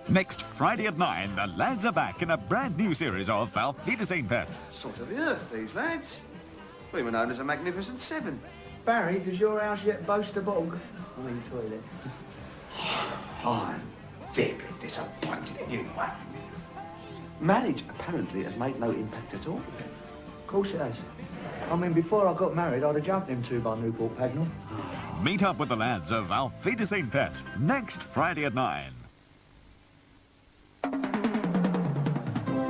Next Friday at 9, the lads are back in a brand new series of Auf Wiedersehen, Pet. Salt of the earth, these lads. We were known as a Magnificent Seven. Barry, does your house yet boast a bog? I mean, toilet. I'm deeply disappointed in you, wife. Marriage apparently has made no impact at all. Of course it has. I mean, before I got married, I'd have jumped them two by Newport Pagnell. Meet up with the lads of Auf Wiedersehen, Pet, next Friday at 9.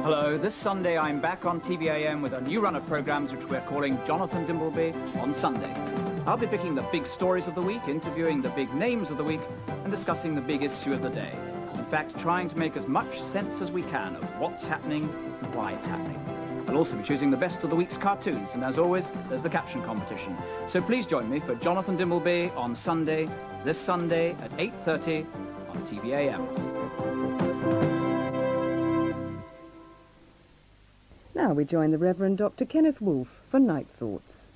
Hello, this Sunday I'm back on TVAM with a new run of programmes which we're calling Jonathan Dimbleby on Sunday. I'll be picking the big stories of the week, interviewing the big names of the week, and discussing the big issue of the day. In fact, trying to make as much sense as we can of what's happening and why it's happening. I'll also be choosing the best of the week's cartoons, and as always, there's the caption competition. So please join me for Jonathan Dimbleby on Sunday, this Sunday at 8:30 on TVAM. Now we join the Reverend Dr. Kenneth Wolfe for Night Thoughts.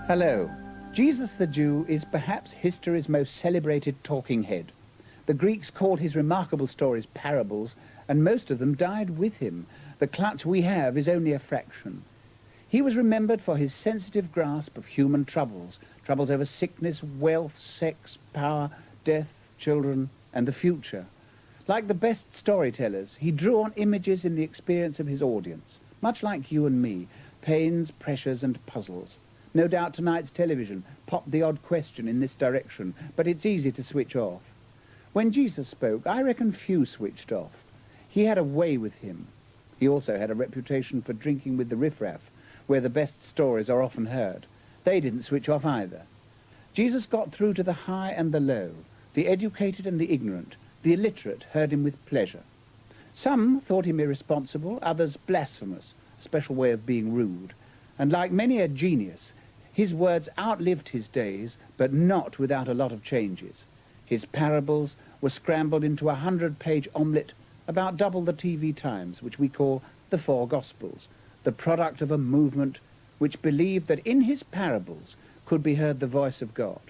Hello. Jesus the Jew is perhaps history's most celebrated talking head. The Greeks called his remarkable stories parables, and most of them died with him. The clutch we have is only a fraction. He was remembered for his sensitive grasp of human troubles over sickness, wealth, sex, power, death, children, and the future. Like the best storytellers, he drew on images in the experience of his audience, much like you and me, pains, pressures, and puzzles. No doubt tonight's television popped the odd question in this direction, but it's easy to switch off. When Jesus spoke, I reckon few switched off. He had a way with him. He also had a reputation for drinking with the riffraff, where the best stories are often heard. They didn't switch off either. Jesus got through to the high and the low. The educated and the ignorant, the illiterate heard him with pleasure. Some thought him irresponsible, others blasphemous, a special way of being rude. And like many a genius, his words outlived his days, but not without a lot of changes. His parables were scrambled into a 100-page omelette, about double the TV times, which we call the Four Gospels, the product of a movement which believed that in his parables could be heard the voice of God.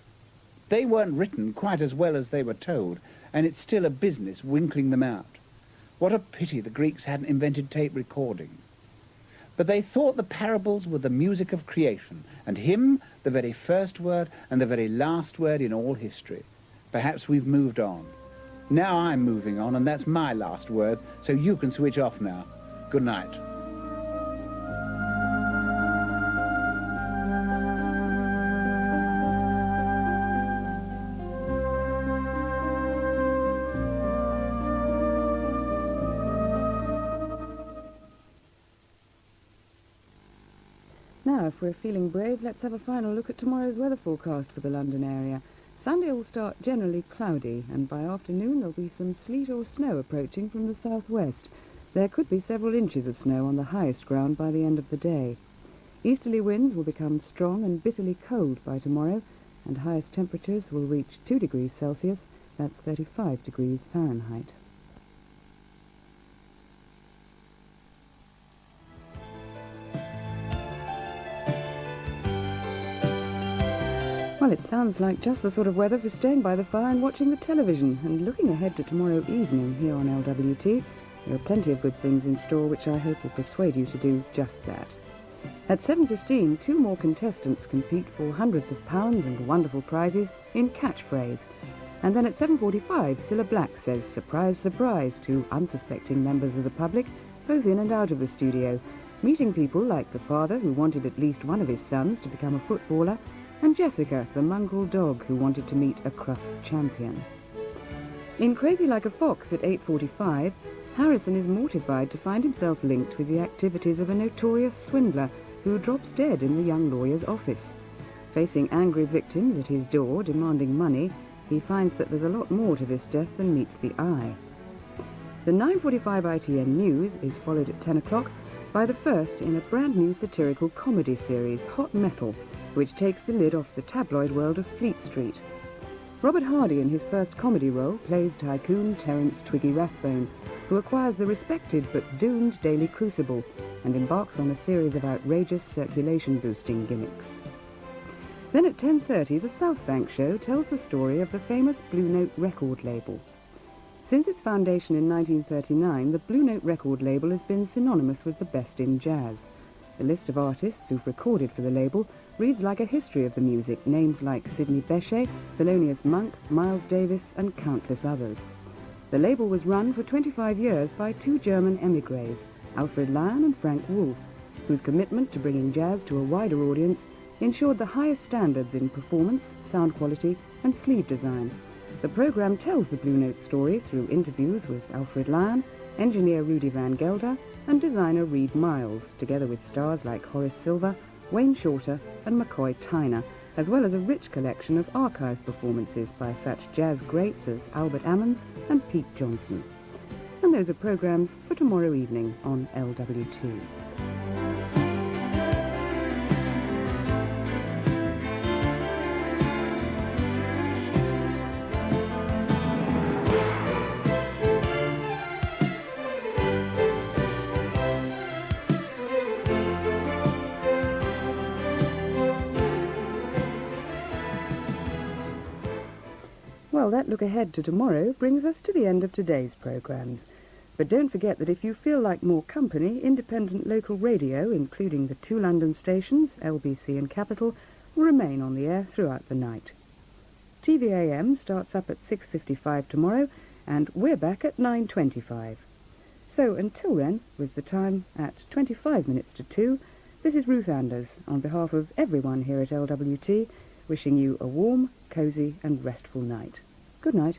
They weren't written quite as well as they were told, and it's still a business winkling them out. What a pity the Greeks hadn't invented tape recording. But they thought the parables were the music of creation, and him the very first word and the very last word in all history. Perhaps we've moved on. Now I'm moving on, and that's my last word, so you can switch off now. Good night. Now, if we're feeling brave, let's have a final look at tomorrow's weather forecast for the London area. Sunday will start generally cloudy, and by afternoon there'll be some sleet or snow approaching from the southwest. There could be several inches of snow on the highest ground by the end of the day. Easterly winds will become strong and bitterly cold by tomorrow, and highest temperatures will reach 2 degrees Celsius, that's 35 degrees Fahrenheit. Well, it sounds like just the sort of weather for staying by the fire and watching the television. And looking ahead to tomorrow evening here on LWT, there are plenty of good things in store which I hope will persuade you to do just that. At 7:15, 2 more contestants compete for hundreds of pounds and wonderful prizes in Catchphrase. And then at 7:45, Cilla Black says surprise, surprise to unsuspecting members of the public, both in and out of the studio, meeting people like the father who wanted at least one of his sons to become a footballer, and Jessica, the mongrel dog who wanted to meet a Crufts champion. In Crazy Like a Fox at 8:45, Harrison is mortified to find himself linked with the activities of a notorious swindler who drops dead in the young lawyer's office. Facing angry victims at his door demanding money, he finds that there's a lot more to this death than meets the eye. The 9:45 ITN News is followed at 10 o'clock by the first in a brand new satirical comedy series, Hot Metal, which takes the lid off the tabloid world of Fleet Street. Robert Hardy, in his first comedy role, plays tycoon Terence Twiggy Rathbone, who acquires the respected but doomed Daily Crucible and embarks on a series of outrageous circulation-boosting gimmicks. Then at 10:30, the South Bank Show tells the story of the famous Blue Note record label. Since its foundation in 1939, the Blue Note record label has been synonymous with the best in jazz. The list of artists who've recorded for the label reads like a history of the music, names like Sidney Bechet, Thelonious Monk, Miles Davis, and countless others. The label was run for 25 years by two German émigrés, Alfred Lion and Frank Wolff, whose commitment to bringing jazz to a wider audience ensured the highest standards in performance, sound quality, and sleeve design. The program tells the Blue Note story through interviews with Alfred Lion, engineer Rudy Van Gelder, and designer Reed Miles, together with stars like Horace Silver, Wayne Shorter, and McCoy Tyner, as well as a rich collection of archive performances by such jazz greats as Albert Ammons and Pete Johnson. And those are programs for tomorrow evening on LWT. Well, that look ahead to tomorrow brings us to the end of today's programmes. But don't forget that if you feel like more company, independent local radio, including the two London stations, LBC and Capital, will remain on the air throughout the night. TVAM starts up at 6:55 tomorrow, and we're back at 9:25. So until then, with the time at 25 minutes to 2, this is Ruth Anders, on behalf of everyone here at LWT, wishing you a warm, cosy and restful night. Good night.